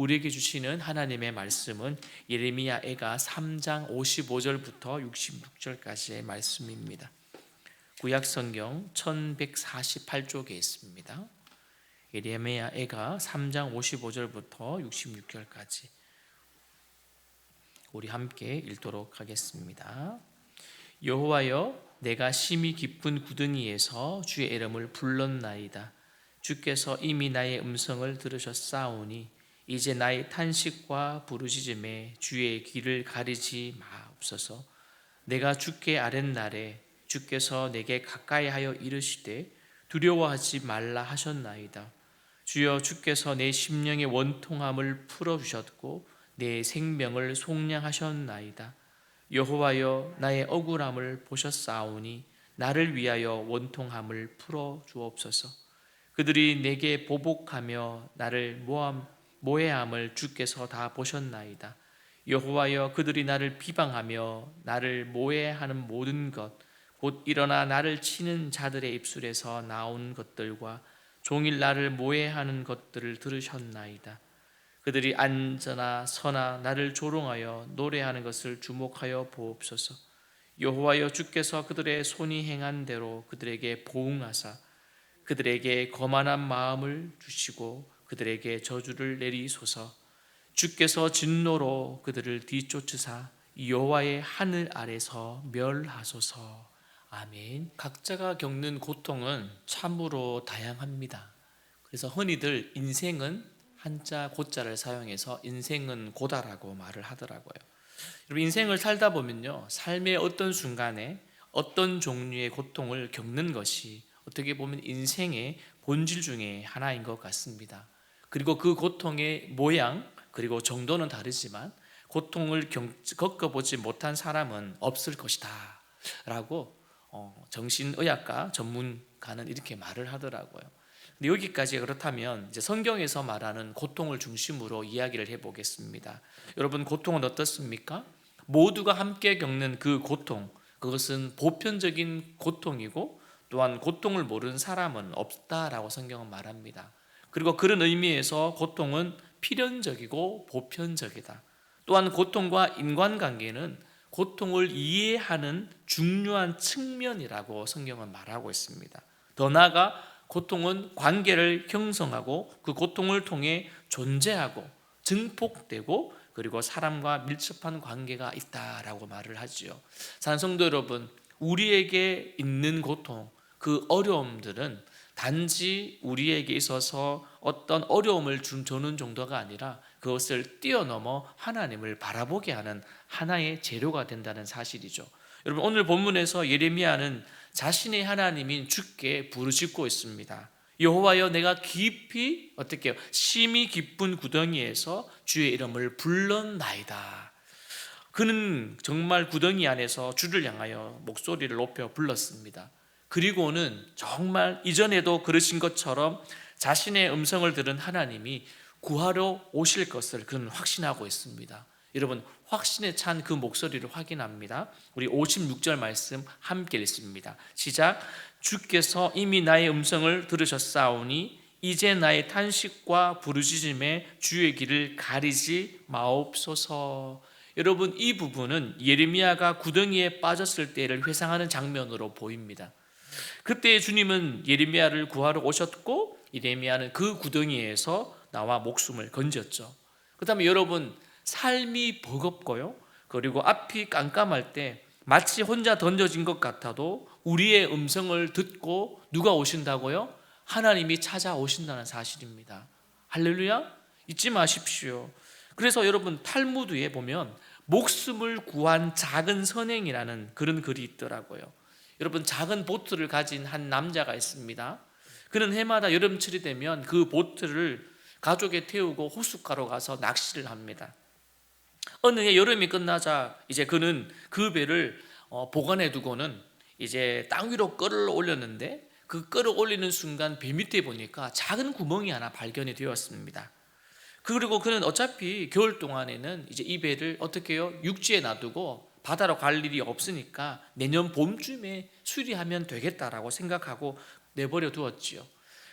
우리에게 주시는 하나님의 말씀은 예레미야애가 3장 55절부터 66절까지의 말씀입니다. 구약성경 1148쪽에 있습니다. 예레미야애가 3장 55절부터 66절까지 우리 함께 읽도록 하겠습니다. 여호와여, 내가 심히 깊은 구덩이에서 주의 이름을 불렀나이다. 주께서 이미 나의 음성을 들으셨사오니 이제 나의 탄식과 부르짖음에 주의 귀를 가리지 마옵소서. 내가 주께 아랫날에 주께서 내게 가까이하여 이르시되 두려워하지 말라 하셨나이다. 주여, 주께서 내 심령의 원통함을 풀어주셨고 내 생명을 속량하셨나이다. 여호와여, 나의 억울함을 보셨사오니 나를 위하여 원통함을 풀어주옵소서. 그들이 내게 보복하며 나를 모해함을 주께서 다 보셨나이다. 여호와여, 그들이 나를 비방하며 나를 모해하는 모든 것, 곧 일어나 나를 치는 자들의 입술에서 나온 것들과 종일 나를 모해하는 것들을 들으셨나이다. 그들이 앉으나 서나 나를 조롱하여 노래하는 것을 주목하여 보옵소서. 여호와여, 주께서 그들의 손이 행한 대로 그들에게 보응하사 그들에게 거만한 마음을 주시고 그들에게 저주를 내리소서. 주께서 진노로 그들을 뒤쫓으사 여호와의 하늘 아래서 멸하소서. 아멘. 각자가 겪는 고통은 참으로 다양합니다. 그래서 흔히들 인생은 한자 고자를 사용해서 인생은 고다라고 말을 하더라고요. 여러분, 인생을 살다 보면요, 삶의 어떤 순간에 어떤 종류의 고통을 겪는 것이 어떻게 보면 인생의 본질 중에 하나인 것 같습니다. 그리고 그 고통의 모양 그리고 정도는 다르지만 고통을 겪어보지 못한 사람은 없을 것이다 라고 정신의학과 전문가는 이렇게 말을 하더라고요. 근데 여기까지 그렇다면 이제 성경에서 말하는 고통을 중심으로 이야기를 해보겠습니다. 여러분, 고통은 어떻습니까? 모두가 함께 겪는 그 고통, 그것은 보편적인 고통이고 또한 고통을 모르는 사람은 없다라고 성경은 말합니다. 그리고 그런 의미에서 고통은 필연적이고 보편적이다. 또한 고통과 인간관계는 고통을 이해하는 중요한 측면이라고 성경은 말하고 있습니다. 더 나아가 고통은 관계를 형성하고 그 고통을 통해 존재하고 증폭되고 그리고 사람과 밀접한 관계가 있다라고 말을 하지요. 사랑하는 성도 여러분, 우리에게 있는 고통, 그 어려움들은 단지 우리에게 있어서 어떤 어려움을 주는 정도가 아니라 그것을 뛰어넘어 하나님을 바라보게 하는 하나의 재료가 된다는 사실이죠. 여러분, 오늘 본문에서 예레미야는 자신의 하나님인 주께 부르짖고 있습니다. 여호와여, 내가 깊이 어떻게 심히 깊은 구덩이에서 주의 이름을 불렀나이다. 그는 정말 구덩이 안에서 주를 향하여 목소리를 높여 불렀습니다. 그리고는 정말 이전에도 그러신 것처럼 자신의 음성을 들은 하나님이 구하러 오실 것을 그는 확신하고 있습니다. 여러분, 확신에 찬 그 목소리를 확인합니다. 우리 56절 말씀 함께 읽습니다. 시작. 주께서 이미 나의 음성을 들으셨사오니 이제 나의 탄식과 부르짖음에 주의 길을 가리지 마옵소서. 여러분, 이 부분은 예레미야가 구덩이에 빠졌을 때를 회상하는 장면으로 보입니다. 그때 주님은 예레미야를 구하러 오셨고 예레미야는 그 구덩이에서 나와 목숨을 건졌죠. 그렇다면 여러분, 삶이 버겁고요, 그리고 앞이 깜깜할 때 마치 혼자 던져진 것 같아도 우리의 음성을 듣고 누가 오신다고요? 하나님이 찾아오신다는 사실입니다. 할렐루야. 잊지 마십시오. 그래서 여러분, 탈무드에 보면 목숨을 구한 작은 선행이라는 그런 글이 있더라고요. 여러분, 작은 보트를 가진 한 남자가 있습니다. 그는 해마다 여름철이 되면 그 보트를 가족에 태우고 호숫가로 가서 낚시를 합니다. 어느 해 여름이 끝나자 이제 그는 그 배를 보관해 두고는 이제 땅 위로 끌어올렸는데 그 끌어올리는 순간 배 밑에 보니까 작은 구멍이 하나 발견이 되었습니다. 그리고 그는 어차피 겨울 동안에는 이제 이 배를 어떻게 해요? 육지에 놔두고 바다로 갈 일이 없으니까 내년 봄쯤에 수리하면 되겠다라고 생각하고 내버려 두었지요.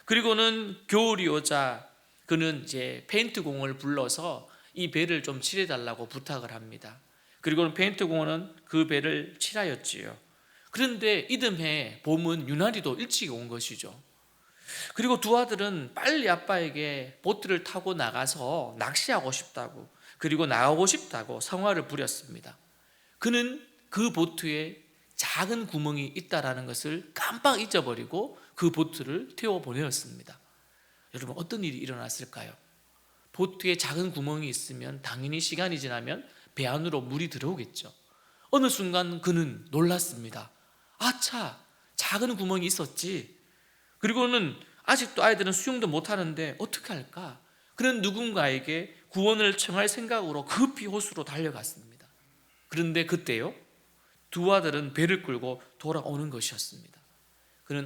그리고는 겨울이 오자 그는 이제 페인트 공을 불러서 이 배를 좀 칠해달라고 부탁을 합니다. 그리고는 페인트 공은 그 배를 칠하였지요. 그런데 이듬해 봄은 유난히도 일찍 온 것이죠. 그리고 두 아들은 빨리 아빠에게 보트를 타고 나가서 낚시하고 싶다고, 그리고 나가고 싶다고 성화를 부렸습니다. 그는 그 보트에 작은 구멍이 있다라는 것을 깜빡 잊어버리고 그 보트를 태워 보내었습니다. 여러분, 어떤 일이 일어났을까요? 보트에 작은 구멍이 있으면 당연히 시간이 지나면 배 안으로 물이 들어오겠죠. 어느 순간 그는 놀랐습니다. 아차, 작은 구멍이 있었지. 그리고는 아직도 아이들은 수영도 못하는데 어떻게 할까? 그는 누군가에게 구원을 청할 생각으로 급히 호수로 달려갔습니다. 그런데 그때요, 두 아들은 배를 끌고 돌아오는 것이었습니다. 그는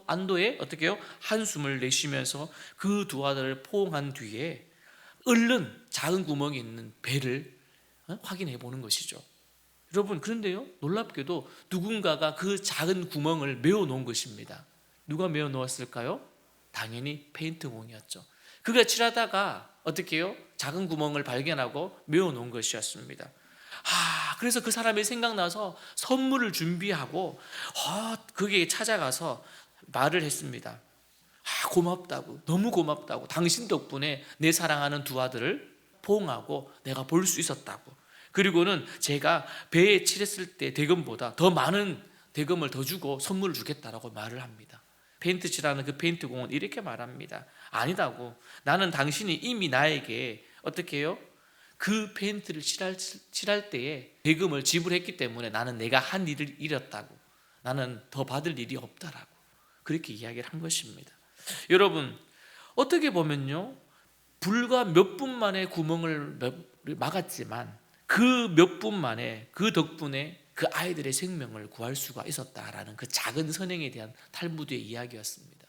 안도에 어떻게 해요? 한숨을 내쉬면서 그 두 아들을 포옹한 뒤에 얼른 작은 구멍이 있는 배를 확인해 보는 것이죠. 여러분, 그런데요, 놀랍게도 누군가가 그 작은 구멍을 메워 놓은 것입니다. 누가 메워 놓았을까요? 당연히 페인트공이었죠. 그가 칠하다가 어떻게 해요? 작은 구멍을 발견하고 메워 놓은 것이었습니다. 그래서 그 사람이 생각나서 선물을 준비하고 거기에 찾아가서 말을 했습니다. 고맙다고, 너무 고맙다고, 당신 덕분에 내 사랑하는 두 아들을 포옹하고 내가 볼 수 있었다고, 그리고는 제가 배에 칠했을 때 대금보다 더 많은 대금을 더 주고 선물을 주겠다라고 말을 합니다. 페인트 칠하는 그 페인트 공은 이렇게 말합니다. 아니다고, 나는 당신이 이미 나에게 어떻게 해요? 그 페인트를 칠할 때에 대금을 지불했기 때문에 나는 내가 한 일을 잃었다고, 나는 더 받을 일이 없다라고 그렇게 이야기를 한 것입니다. 여러분, 어떻게 보면요, 불과 몇 분 만에 구멍을 막았지만 그 몇 분 만에 그 덕분에 그 아이들의 생명을 구할 수가 있었다라는 그 작은 선행에 대한 탈무드의 이야기였습니다.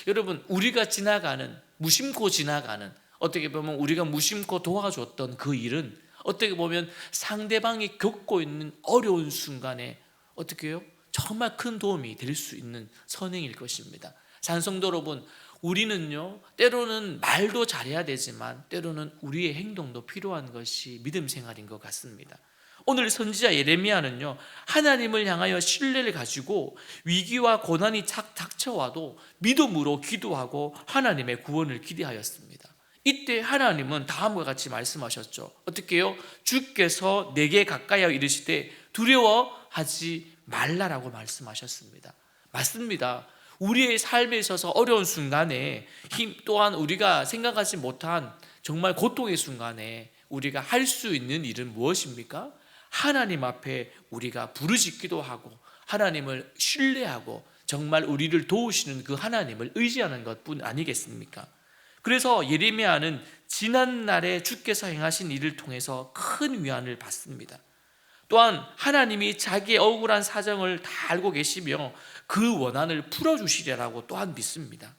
여러분, 우리가 지나가는, 무심코 지나가는, 어떻게 보면 우리가 무심코 도와줬던 그 일은 어떻게 보면 상대방이 겪고 있는 어려운 순간에 어떻게 해요? 정말 큰 도움이 될 수 있는 선행일 것입니다. 산성도 여러분, 우리는요, 때로는 말도 잘해야 되지만 때로는 우리의 행동도 필요한 것이 믿음 생활인 것 같습니다. 오늘 선지자 예레미야는요, 하나님을 향하여 신뢰를 가지고 위기와 고난이 닥쳐와도 믿음으로 기도하고 하나님의 구원을 기대하였습니다. 이때 하나님은 다음과 같이 말씀하셨죠. 어떻게 해요? 주께서 내게 가까이하여 이르시되 두려워하지 말라라고 말씀하셨습니다. 맞습니다. 우리의 삶에 있어서 어려운 순간에 또한 우리가 생각하지 못한 정말 고통의 순간에 우리가 할 수 있는 일은 무엇입니까? 하나님 앞에 우리가 부르짖기도 하고 하나님을 신뢰하고 정말 우리를 도우시는 그 하나님을 의지하는 것뿐 아니겠습니까? 그래서 예레미야는 지난날에 주께서 행하신 일을 통해서 큰 위안을 받습니다. 또한 하나님이 자기의 억울한 사정을 다 알고 계시며 그 원한을 풀어주시리라고 또한 믿습니다.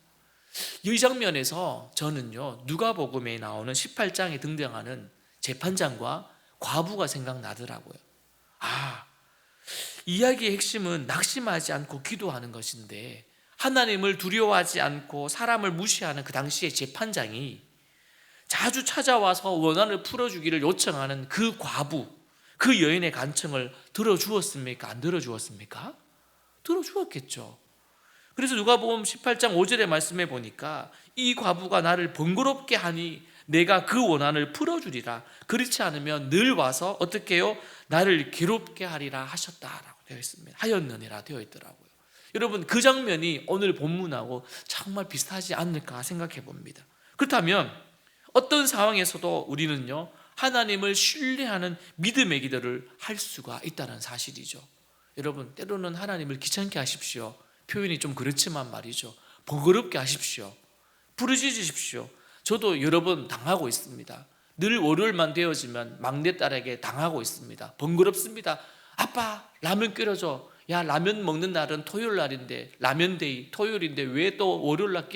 이 장면에서 저는요, 누가복음에 나오는 18장에 등장하는 재판장과 과부가 생각나더라고요. 이야기의 핵심은 낙심하지 않고 기도하는 것인데, 하나님을 두려워하지 않고 사람을 무시하는 그 당시의 재판장이 자주 찾아와서 원한을 풀어주기를 요청하는 그 과부, 그 여인의 간청을 들어주었습니까? 안 들어주었습니까? 들어주었겠죠. 그래서 누가복음 18장 5절의 말씀에 보니까 이 과부가 나를 번거롭게 하니 내가 그 원한을 풀어주리라, 그렇지 않으면 늘 와서 어떻게 해요? 나를 괴롭게 하리라 하셨다라고 되어 있습니다. 하였느니라 되어 있더라고요. 여러분, 그 장면이 오늘 본문하고 정말 비슷하지 않을까 생각해 봅니다. 그렇다면 어떤 상황에서도 우리는요, 하나님을 신뢰하는 믿음의 기도를 할 수가 있다는 사실이죠. 여러분, 때로는 하나님을 귀찮게 하십시오. 표현이 좀 그렇지만 말이죠. 번거롭게 하십시오. 부르짖으십시오. 저도 여러 번 당하고 있습니다. 늘 월요일만 되어지면 막내딸에게 당하고 있습니다. 번거롭습니다. 아빠, 라면 끓여줘. 야, 라면 먹는 날은 토요일 날인데, 라면데이 토요일인데 왜 또 월요일 날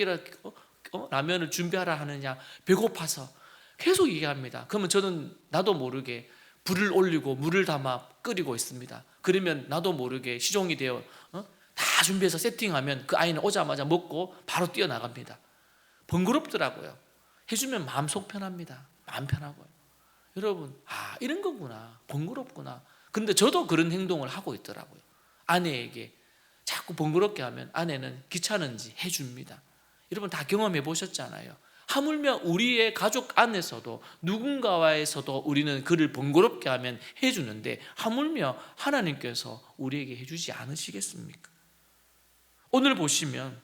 라면을 준비하라 하느냐, 배고파서 계속 얘기합니다. 그러면 저는 나도 모르게 불을 올리고 물을 담아 끓이고 있습니다. 그러면 나도 모르게 시종이 되어 다 준비해서 세팅하면 그 아이는 오자마자 먹고 바로 뛰어나갑니다. 번거롭더라고요. 해주면 마음 속 편합니다. 마음 편하고요. 여러분, 이런 거구나, 번거롭구나. 근데 저도 그런 행동을 하고 있더라고요. 아내에게 자꾸 번거롭게 하면 아내는 귀찮은지 해줍니다. 여러분 다 경험해 보셨잖아요. 하물며 우리의 가족 안에서도 누군가와에서도 우리는 그를 번거롭게 하면 해주는데 하물며 하나님께서 우리에게 해주지 않으시겠습니까? 오늘 보시면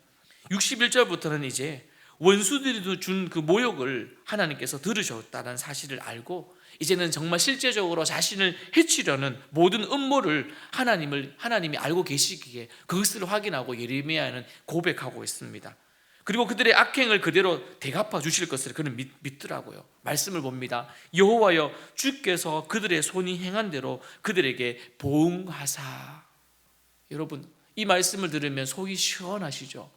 61절부터는 이제 원수들이 준 그 모욕을 하나님께서 들으셨다는 사실을 알고 이제는 정말 실제적으로 자신을 해치려는 모든 음모를 하나님이 알고 계시기에 그것을 확인하고 예레미야는 고백하고 있습니다. 그리고 그들의 악행을 그대로 대갚아 주실 것을 그는 믿더라고요. 말씀을 봅니다. 여호와여 주께서 그들의 손이 행한 대로 그들에게 보응하사. 여러분 이 말씀을 들으면 속이 시원하시죠?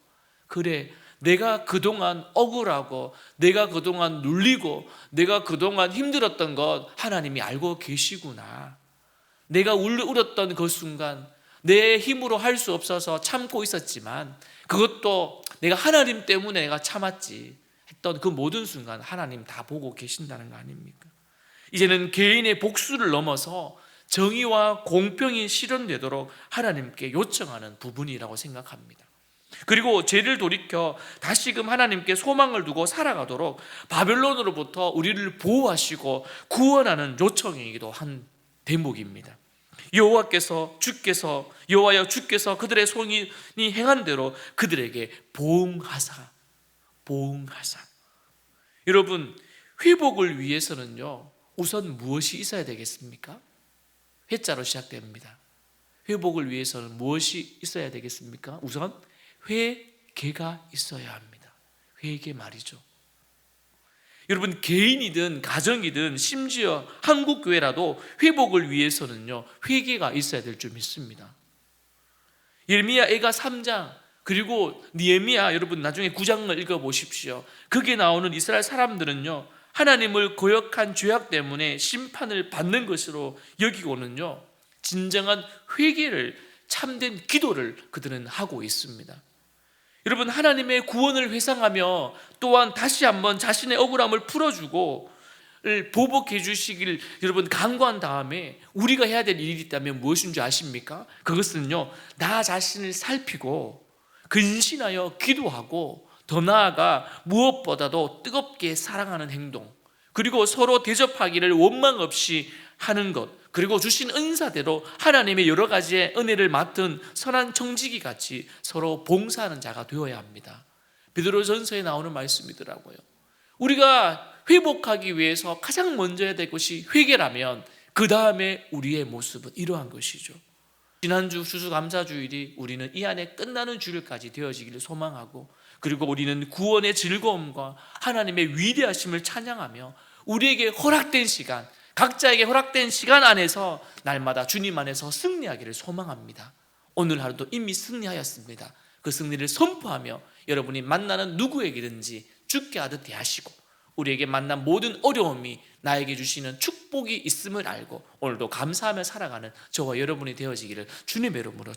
그래, 내가 그동안 억울하고 내가 그동안 눌리고 내가 그동안 힘들었던 것 하나님이 알고 계시구나. 내가 울었던 그 순간 내 힘으로 할 수 없어서 참고 있었지만 그것도 내가 하나님 때문에 내가 참았지 했던 그 모든 순간 하나님 다 보고 계신다는 거 아닙니까? 이제는 개인의 복수를 넘어서 정의와 공평이 실현되도록 하나님께 요청하는 부분이라고 생각합니다. 그리고 죄를 돌이켜 다시금 하나님께 소망을 두고 살아가도록 바벨론으로부터 우리를 보호하시고 구원하는 요청이기도 한 대목입니다. 여호와여 주께서 그들의 손이 행한 대로 그들에게 보응하사. 여러분 회복을 위해서는요 우선 무엇이 있어야 되겠습니까? 회자로 시작됩니다. 회복을 위해서는 무엇이 있어야 되겠습니까? 우선 회개가 있어야 합니다. 회개 말이죠. 여러분 개인이든 가정이든 심지어 한국교회라도 회복을 위해서는요 회개가 있어야 될 줄 믿습니다. 예레미야 애가 3장 그리고 느헤미야 여러분 나중에 9장을 읽어보십시오. 거기에 나오는 이스라엘 사람들은요 하나님을 거역한 죄악 때문에 심판을 받는 것으로 여기고는요 진정한 회개를 참된 기도를 그들은 하고 있습니다. 여러분 하나님의 구원을 회상하며 또한 다시 한번 자신의 억울함을 풀어주고 보복해 주시길 여러분 간구한 다음에 우리가 해야 될 일이 있다면 무엇인 줄 아십니까? 그것은요 나 자신을 살피고 근신하여 기도하고 더 나아가 무엇보다도 뜨겁게 사랑하는 행동 그리고 서로 대접하기를 원망 없이 하는 것 그리고 주신 은사대로 하나님의 여러 가지의 은혜를 맡은 선한 청지기 같이 서로 봉사하는 자가 되어야 합니다. 베드로전서에 나오는 말씀이더라고요. 우리가 회복하기 위해서 가장 먼저 해야 될 것이 회개라면 그 다음에 우리의 모습은 이러한 것이죠. 지난주 추수감사주일이 우리는 이 안에 끝나는 주일까지 되어지기를 소망하고 그리고 우리는 구원의 즐거움과 하나님의 위대하심을 찬양하며 우리에게 허락된 시간 각자에게 허락된 시간 안에서 날마다 주님 안에서 승리하기를 소망합니다. 오늘 하루도 이미 승리하였습니다. 그 승리를 선포하며 여러분이 만나는 누구에게든지 주께 하듯 대하시고 우리에게 만난 모든 어려움이 나에게 주시는 축복이 있음을 알고 오늘도 감사하며 살아가는 저와 여러분이 되어지기를 주님의 이름으로